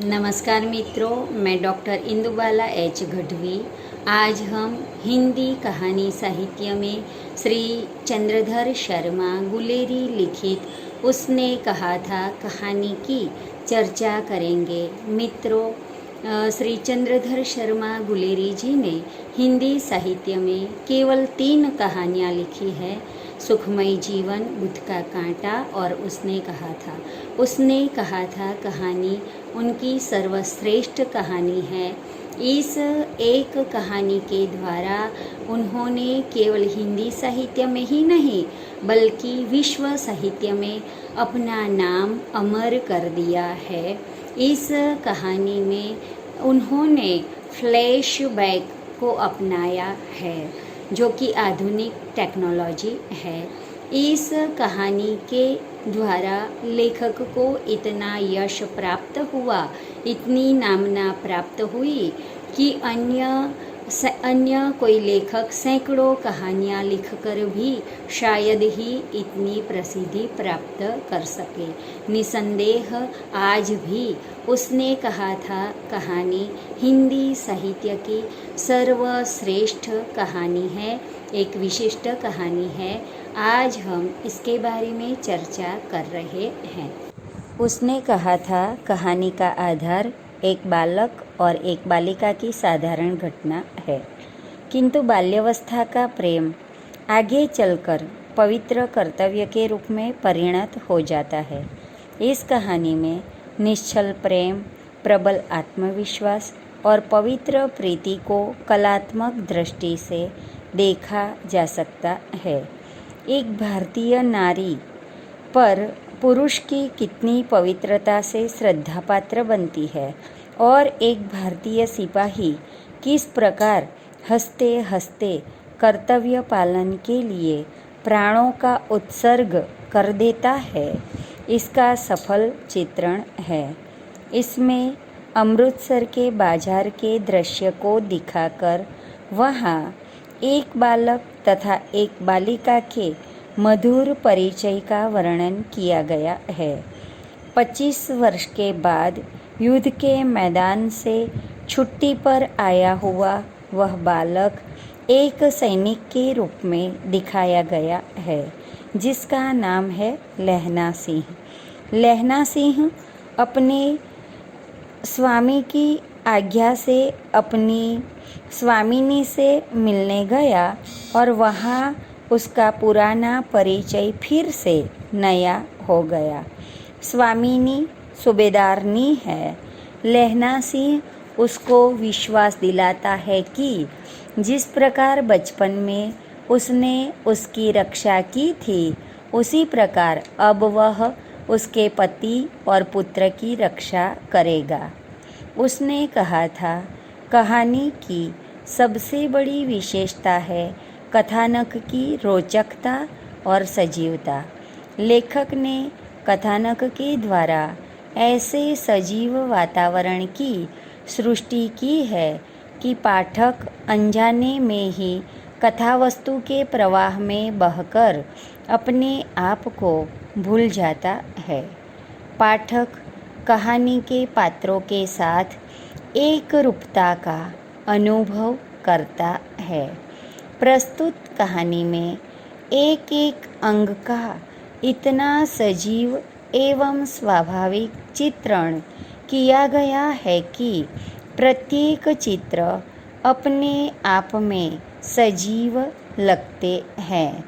नमस्कार मित्रों, मैं डॉक्टर इंदुबाला एच गढ़वी। आज हम हिंदी कहानी साहित्य में श्री चंद्रधर शर्मा गुलेरी लिखित उसने कहा था कहानी की चर्चा करेंगे। मित्रों, श्री चंद्रधर शर्मा गुलेरी जी ने हिंदी साहित्य में केवल 3 कहानियाँ लिखी है। सुखमय जीवन, बुद्ध का कांटा और उसने कहा था कहानी उनकी सर्वश्रेष्ठ कहानी है। इस एक कहानी के द्वारा उन्होंने केवल हिंदी साहित्य में ही नहीं बल्कि विश्व साहित्य में अपना नाम अमर कर दिया है। इस कहानी में उन्होंने फ्लैशबैक को अपनाया है जो कि आधुनिक टेक्नोलॉजी है। इस कहानी के द्वारा लेखक को इतना यश प्राप्त हुआ, इतनी नामना प्राप्त हुई कि अन्य कोई लेखक सैकड़ों कहानियाँ लिखकर भी शायद ही इतनी प्रसिद्धि प्राप्त कर सके। निसंदेह आज भी उसने कहा था कहानी हिंदी साहित्य की सर्वश्रेष्ठ कहानी है, एक विशिष्ट कहानी है। आज हम इसके बारे में चर्चा कर रहे हैं। उसने कहा था कहानी का आधार एक बालक और एक बालिका की साधारण घटना है, किंतु बाल्यावस्था का प्रेम आगे चलकर पवित्र कर्तव्य के रूप में परिणत हो जाता है। इस कहानी में निश्चल प्रेम, प्रबल आत्मविश्वास और पवित्र प्रीति को कलात्मक दृष्टि से देखा जा सकता है। एक भारतीय नारी पर पुरुष की कितनी पवित्रता से श्रद्धापात्र बनती है और एक भारतीय सिपाही किस प्रकार हंसते हंसते कर्तव्य पालन के लिए प्राणों का उत्सर्ग कर देता है, इसका सफल चित्रण है। इसमें अमृतसर के बाजार के दृश्य को दिखाकर वहाँ एक बालक तथा एक बालिका के मधुर परिचय का वर्णन किया गया है। 25 वर्ष के बाद युद्ध के मैदान से छुट्टी पर आया हुआ वह बालक एक सैनिक के रूप में दिखाया गया है जिसका नाम है लहना सिंह। लहना सिंह अपने स्वामी की आज्ञा से अपनी स्वामिनी से मिलने गया और वहाँ उसका पुराना परिचय फिर से नया हो गया। स्वामिनी सूबेदारनी है। लहना सिंह उसको विश्वास दिलाता है कि जिस प्रकार बचपन में उसने उसकी रक्षा की थी उसी प्रकार अब वह उसके पति और पुत्र की रक्षा करेगा। उसने कहा था कहानी की सबसे बड़ी विशेषता है कथानक की रोचकता और सजीवता। लेखक ने कथानक के द्वारा ऐसे सजीव वातावरण की सृष्टि की है कि पाठक अनजाने में ही कथावस्तु के प्रवाह में बहकर अपने आप को भूल जाता है। पाठक कहानी के पात्रों के साथ एक रूपता का अनुभव करता है। प्रस्तुत कहानी में एक एक अंग का इतना सजीव एवं स्वाभाविक चित्रण किया गया है कि प्रत्येक चित्र अपने आप में सजीव लगते हैं।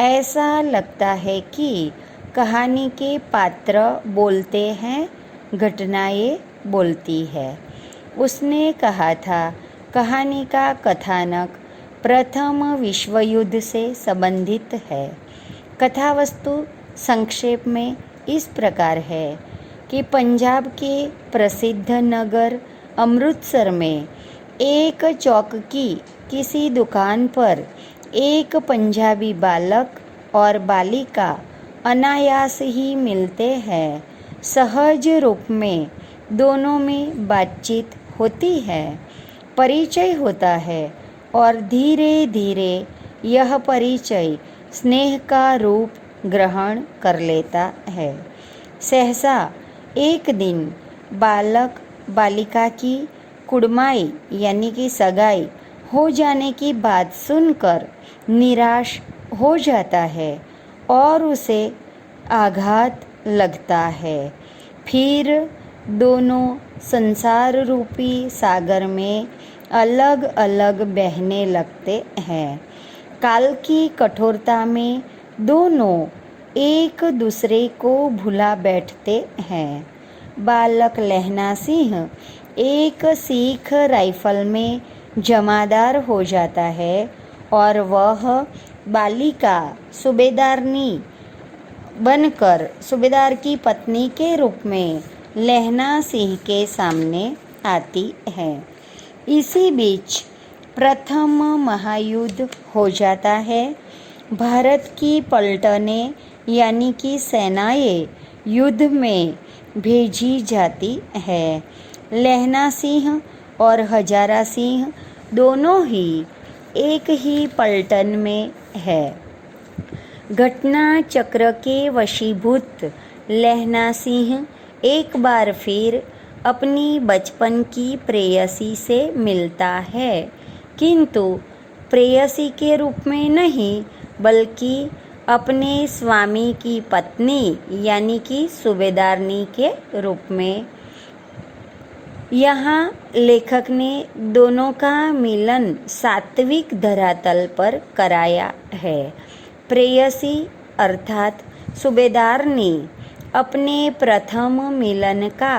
ऐसा लगता है कि कहानी के पात्र बोलते हैं, घटनाएं बोलती है। उसने कहा था कहानी का कथानक प्रथम विश्व युद्ध से संबंधित है। कथावस्तु संक्षेप में इस प्रकार है कि पंजाब के प्रसिद्ध नगर अमृतसर में एक चौक की किसी दुकान पर एक पंजाबी बालक और बालिका अनायास ही मिलते हैं। सहज रूप में दोनों में बातचीत होती है, परिचय होता है और धीरे धीरे यह परिचय स्नेह का रूप ग्रहण कर लेता है। सहसा एक दिन बालक बालिका की कुड़माई यानी कि सगाई हो जाने की बात सुनकर निराश हो जाता है और उसे आघात लगता है। फिर दोनों संसार रूपी सागर में अलग अलग बहने लगते हैं। काल की कठोरता में दोनों एक दूसरे को भुला बैठते हैं। बालक लहना सिंह एक सिख राइफल में जमादार हो जाता है और वह बालिका सूबेदारनी बनकर सूबेदार की पत्नी के रूप में लहना सिंह के सामने आती है। इसी बीच प्रथम महायुद्ध हो जाता है। भारत की पलटनें यानी कि सेनाएं युद्ध में भेजी जाती है। लहना सिंह और हजारा सिंह दोनों ही एक ही पलटन में है। घटना चक्र के वशीभूत लहना सिंह एक बार फिर अपनी बचपन की प्रेयसी से मिलता है, किंतु प्रेयसी के रूप में नहीं बल्कि अपने स्वामी की पत्नी यानी कि सूबेदारनी के रूप में। यहाँ लेखक ने दोनों का मिलन सात्विक धरातल पर कराया है। प्रेयसी अर्थात सूबेदारनी अपने प्रथम मिलन का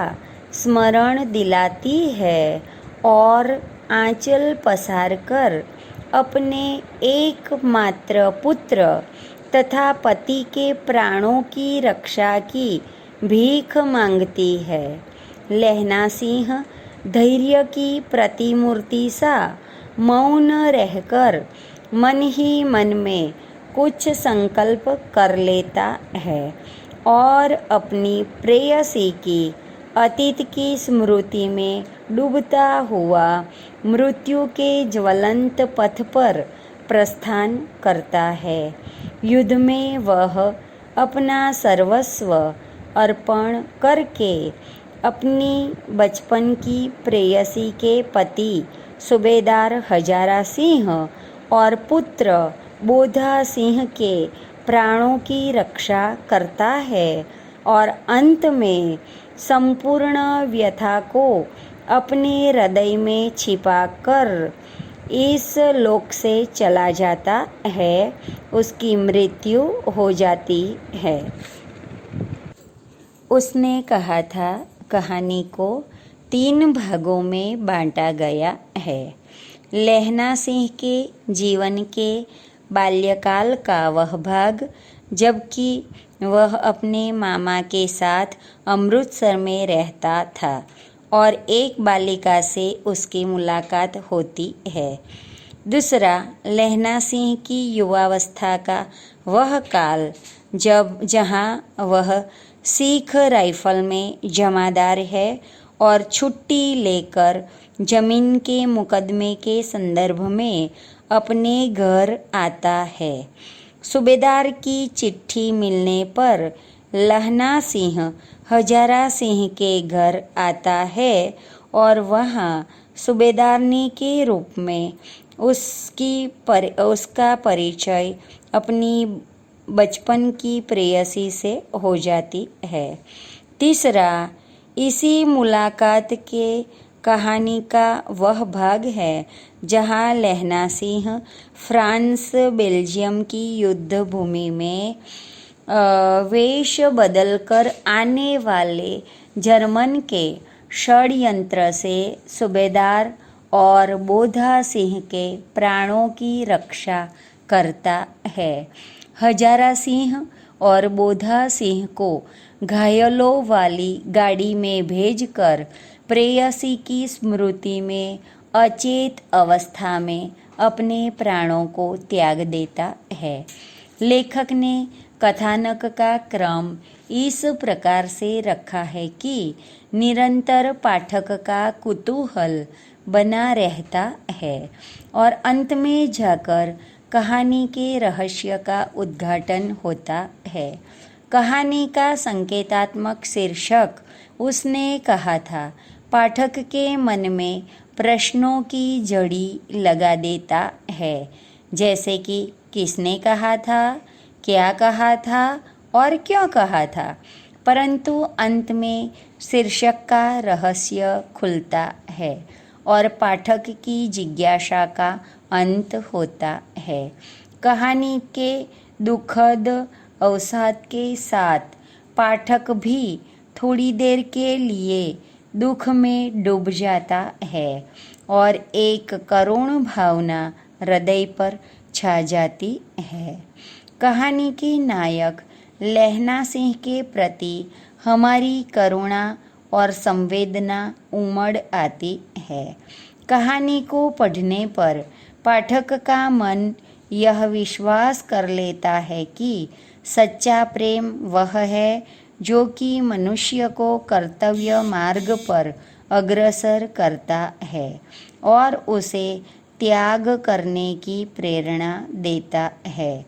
स्मरण दिलाती है और आंचल पसार कर अपने एकमात्र पुत्र तथा पति के प्राणों की रक्षा की भीख मांगती है। लहना सिंह धैर्य की प्रतिमूर्ति सा मौन रहकर मन ही मन में कुछ संकल्प कर लेता है और अपनी प्रेयसी की अतीत की स्मृति में डूबता हुआ मृत्यु के ज्वलंत पथ पर प्रस्थान करता है। युद्ध में वह अपना सर्वस्व अर्पण करके अपनी बचपन की प्रेयसी के पति सूबेदार हजारा सिंह और पुत्र बोधा सिंह के प्राणों की रक्षा करता है और अंत में संपूर्ण व्यथा को अपने हृदय में छिपाकर इस लोक से चला जाता है। उसकी मृत्यु हो जाती है। उसने कहा था कहानी को 3 भागों में बांटा गया है। लहना सिंह के जीवन के बाल्यकाल का वह भाग, जबकि वह अपने मामा के साथ अमृतसर में रहता था और एक बालिका से उसकी मुलाकात होती है। दूसरा, लहना सिंह की युवावस्था का वह काल जहाँ वह सिख राइफल में जमादार है और छुट्टी लेकर जमीन के मुकदमे के संदर्भ में अपने घर आता है। सूबेदार की चिट्ठी मिलने पर लहना सिंह हजारा सिंह के घर आता है और वहाँ सूबेदारनी के रूप में उसका परिचय अपनी बचपन की प्रेयसी से हो जाती है। तीसरा, इसी मुलाकात के कहानी का वह भाग है जहाँ लहना सिंह फ्रांस बेल्जियम की युद्ध भूमि में वेश बदलकर आने वाले जर्मन के षड्यंत्र से सूबेदार और बोधा सिंह के प्राणों की रक्षा करता है। हजारा सिंह और बोधा सिंह को घायलों वाली गाड़ी में भेजकर प्रेयसी की स्मृति में अचेत अवस्था में अपने प्राणों को त्याग देता है। लेखक ने कथानक का क्रम इस प्रकार से रखा है कि निरंतर पाठक का कुतूहल बना रहता है और अंत में जाकर कहानी के रहस्य का उद्घाटन होता है। कहानी का संकेतात्मक शीर्षक उसने कहा था, पाठक के मन में प्रश्नों की झड़ी लगा देता है, जैसे कि किसने कहा था, क्या कहा था और क्यों कहा था। परंतु अंत में शीर्षक का रहस्य खुलता है और पाठक की जिज्ञासा का अंत होता है। कहानी के दुखद अवसाद के साथ पाठक भी थोड़ी देर के लिए दुख में डूब जाता है और एक करुण भावना हृदय पर छा जाती है। कहानी के नायक लहना सिंह के प्रति हमारी करुणा और संवेदना उमड़ आती है। कहानी को पढ़ने पर पाठक का मन यह विश्वास कर लेता है कि सच्चा प्रेम वह है जो कि मनुष्य को कर्तव्य मार्ग पर अग्रसर करता है और उसे त्याग करने की प्रेरणा देता है।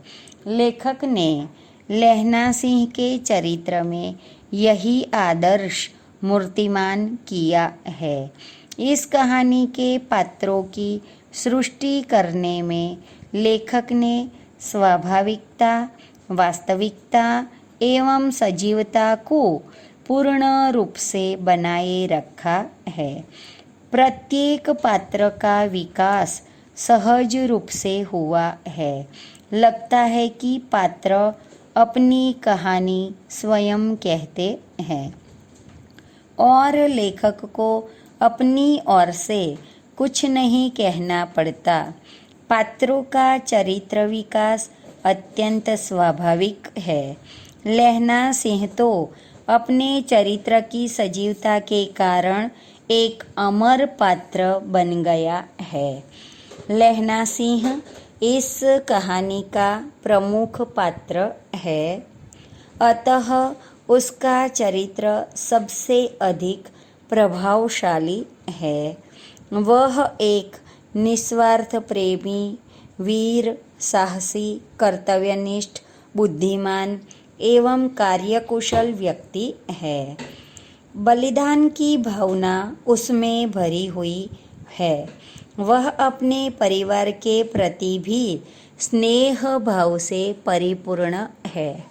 लेखक ने लहना सिंह के चरित्र में यही आदर्श मूर्तिमान किया है। इस कहानी के पात्रों की सृष्टि करने में लेखक ने स्वाभाविकता, वास्तविकता एवं सजीवता को पूर्ण रूप से बनाए रखा है। प्रत्येक पात्र का विकास सहज रूप से हुआ है। लगता है कि पात्र अपनी कहानी स्वयं कहते हैं और लेखक को अपनी ओर से कुछ नहीं कहना पड़ता। पात्रों का चरित्र विकास अत्यंत स्वाभाविक है। लहना सिंह तो अपने चरित्र की सजीवता के कारण एक अमर पात्र बन गया है। लहना सिंह इस कहानी का प्रमुख पात्र है, अतः उसका चरित्र सबसे अधिक प्रभावशाली है। वह एक निस्वार्थ प्रेमी, वीर, साहसी, कर्तव्यनिष्ठ, बुद्धिमान एवं कार्यकुशल व्यक्ति है। बलिदान की भावना उसमें भरी हुई है। वह अपने परिवार के प्रति भी स्नेह भाव से परिपूर्ण है।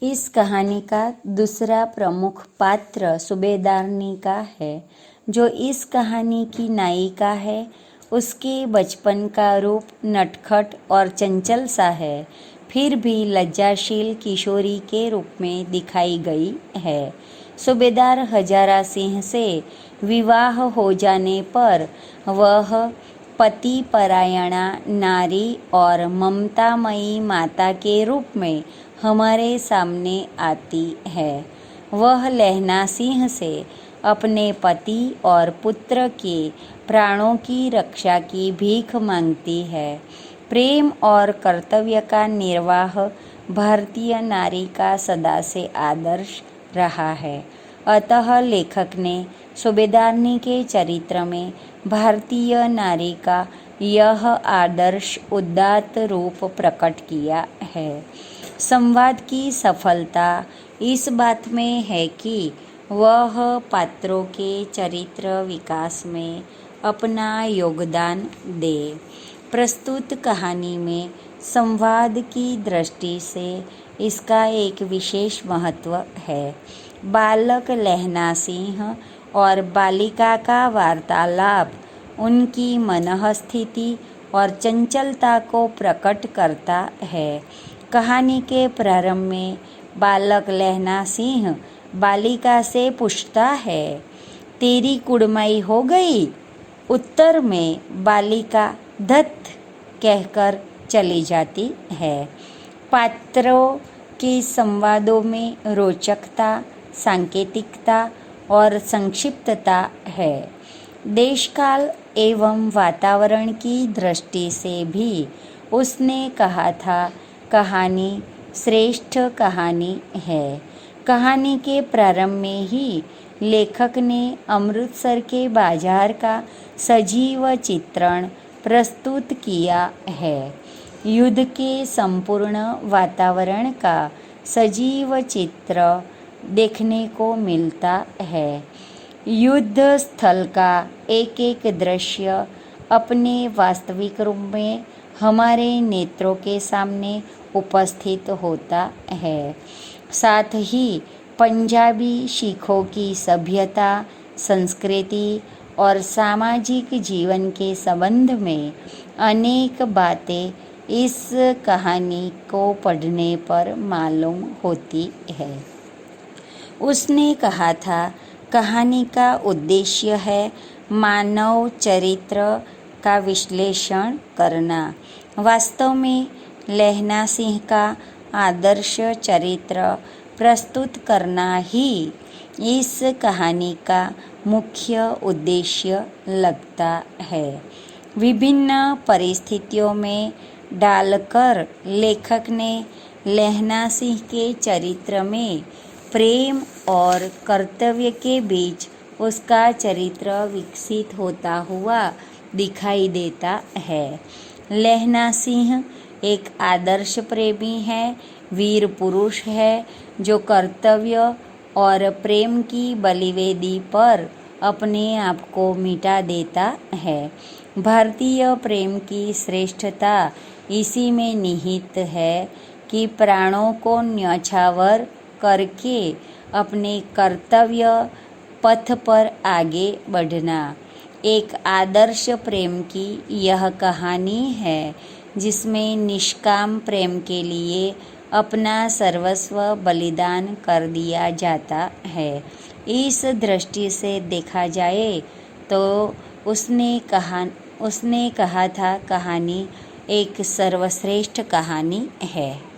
इस कहानी का दूसरा प्रमुख पात्र सूबेदारनी का है, जो इस कहानी की नायिका है। उसके बचपन का रूप नटखट और चंचल सा है, फिर भी लज्जाशील किशोरी के रूप में दिखाई गई है। सूबेदार हजारा सिंह से विवाह हो जाने पर वह पति परायणा नारी और ममतामयी माता के रूप में हमारे सामने आती है। वह लहना सिंह से अपने पति और पुत्र के प्राणों की रक्षा की भीख मांगती है। प्रेम और कर्तव्य का निर्वाह भारतीय नारी का सदा से आदर्श रहा है। अतः लेखक ने सूबेदारनी के चरित्र में भारतीय नारी का यह आदर्श उदात्त रूप प्रकट किया है। संवाद की सफलता इस बात में है कि वह पात्रों के चरित्र विकास में अपना योगदान दे। प्रस्तुत कहानी में संवाद की दृष्टि से इसका एक विशेष महत्व है। बालक लहना सिंह और बालिका का वार्तालाप उनकी मनःस्थिति और चंचलता को प्रकट करता है। कहानी के प्रारंभ में बालक लहना सिंह बालिका से पूछता है, तेरी कुड़माई हो गई? उत्तर में बालिका धत कहकर चली जाती है। पात्रों के संवादों में रोचकता, सांकेतिकता और संक्षिप्तता है। देशकाल एवं वातावरण की दृष्टि से भी उसने कहा था, कहानी श्रेष्ठ कहानी है। कहानी के प्रारंभ में ही लेखक ने अमृतसर के बाजार का सजीव चित्रण प्रस्तुत किया है। युद्ध के संपूर्ण वातावरण का सजीव चित्र देखने को मिलता है। युद्ध स्थल का एक एक दृश्य अपने वास्तविक रूप में हमारे नेत्रों के सामने उपस्थित होता है। साथ ही पंजाबी सिखों की सभ्यता, संस्कृति और सामाजिक जीवन के संबंध में अनेक बातें इस कहानी को पढ़ने पर मालूम होती है। उसने कहा था, कहानी का उद्देश्य है मानव चरित्र का विश्लेषण करना। वास्तव में लहना सिंह का आदर्श चरित्र प्रस्तुत करना ही इस कहानी का मुख्य उद्देश्य लगता है। विभिन्न परिस्थितियों में डालकर लेखक ने लहना सिंह के चरित्र में प्रेम और कर्तव्य के बीच उसका चरित्र विकसित होता हुआ दिखाई देता है। लहना सिंह एक आदर्श प्रेमी है, वीर पुरुष है जो कर्तव्य और प्रेम की बलिवेदी पर अपने आप को मिटा देता है। भारतीय प्रेम की श्रेष्ठता इसी में निहित है कि प्राणों को न्यौछावर करके अपने कर्तव्य पथ पर आगे बढ़ना। एक आदर्श प्रेम की यह कहानी है जिसमें निष्काम प्रेम के लिए अपना सर्वस्व बलिदान कर दिया जाता है। इस दृष्टि से देखा जाए तो उसने कहा था, कहानी एक सर्वश्रेष्ठ कहानी है।